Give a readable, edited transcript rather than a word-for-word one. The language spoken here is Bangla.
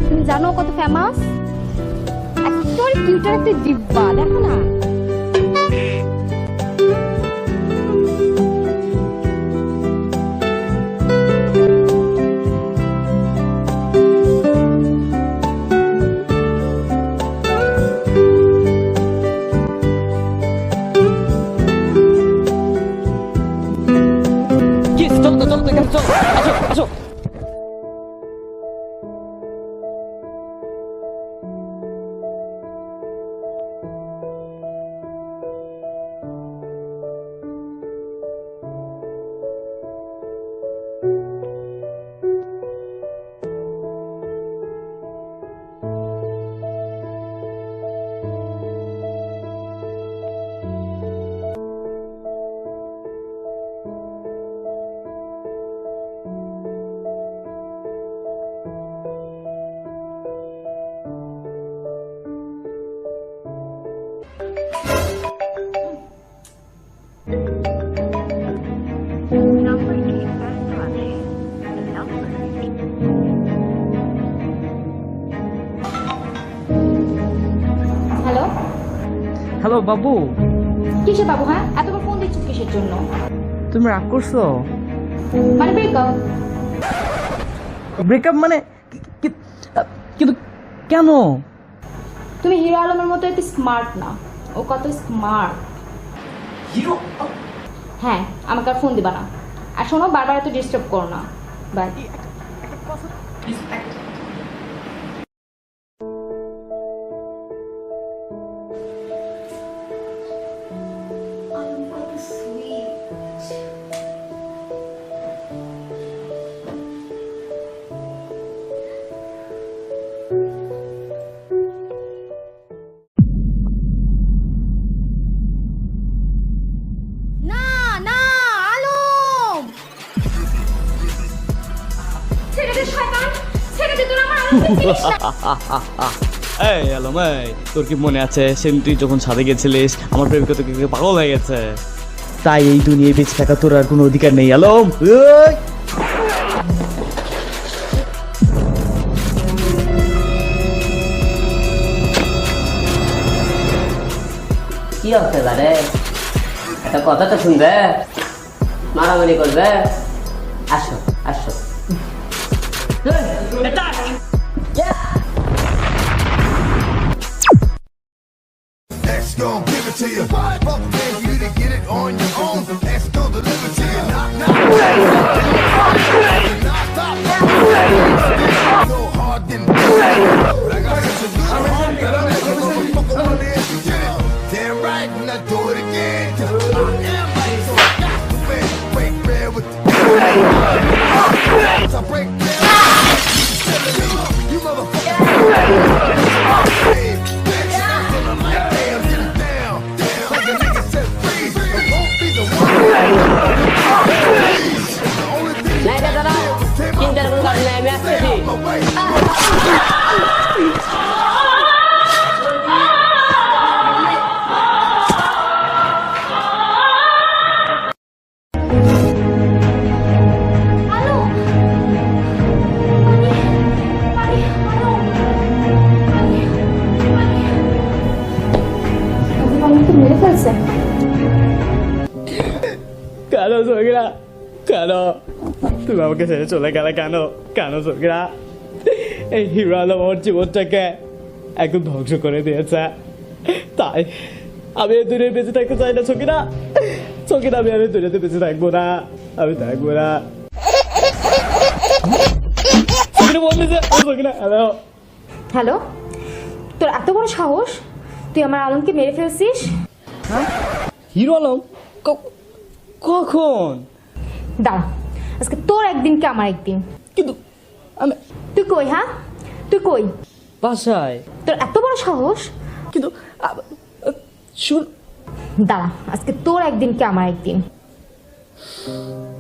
তুমি জানো কত ফেমাস? একেবারে কিউটার একটা ডিব্বা, দেখো না। চলো তো চলো তো, চলো আসো আসো। হ্যালো হ্যালো বাবু। কিসের বাবু? হ্যাঁ, এতবার ফোন দিচ্ছিস কিসের জন্য? তুমি রাগ করছো? মানে ব্রেকআপ? ব্রেকআপ মানে কিন্তু কেন? তুমি হিরো আলমের মতো এত স্মার্ট না। ও কত স্মার্ট। হিরো? হ্যাঁ, আমাকে আর ফোন দিবা না। আর শোনো, বারবার এত ডিস্টার্ব করো না। বাই। এই আলম, এই তোর কি মনে আছে সেদিন তুই যখন ছাদে গেছিলিস আমার প্রেমিকা তোকে পাগল হয়ে গেছে? তাই এই দুনিয়ায় বেঁচে থাকা তোর আর কোনো অধিকার নেই আলম। কি হতে পারে? একটা কথা তো শুনবে, মারামারি করবে। আসো আসো। X gon' give it to you. Fuck pay you to get it on your own. X gon' deliver to you. Knock, knock. Knock, stop. So hard, then. But I got such a good heart that I'm never gonna fuck around there and get it. Damn right, and I do it again. 'Cause I am right, so I got to break bread with the. I break bread. You motherfucker. Hey, bitch, that's what I'm like. Damn, get it down. Damn, like a nigga said freeze. It won't be the one. The only thing you Naik got dah, to do is take my Kintar pun tak naik, biasa stay sih. out my way. মেরে ফেলছে। কেন সগিরা, কেন তুমি আমাকে ছেড়ে চলে গেলে? কেন কেন সগিরা? এই হিরো আলম আমার জীবনটাকে একদম ধ্বংস করে দিয়েছে। তাই আমি এই দুনিয়ায় বেঁচে থাকতে চাই না সগিরা। সগিরা, আমি দুনিয়াতে বেঁচে থাকবো না, আমি থাকবো না। সগিরা বলতেছে, সগিরা হ্যালো। হ্যালো, তোর এত বড় সাহস, তুই আমার আলমকে মেরে ফেলছিস? হ্যাঁ, হিরো আলম? কখন? দাঁড়া, আজকে তোর একদিন কি আমার একদিন। কিন্তু আমি তুই কই? হ্যাঁ, তুই কই? বাসায়। তোর এত বড় সাহস? কিন্তু শুন, দাঁড়া, আজকে তোর একদিন কি আমার একদিন। না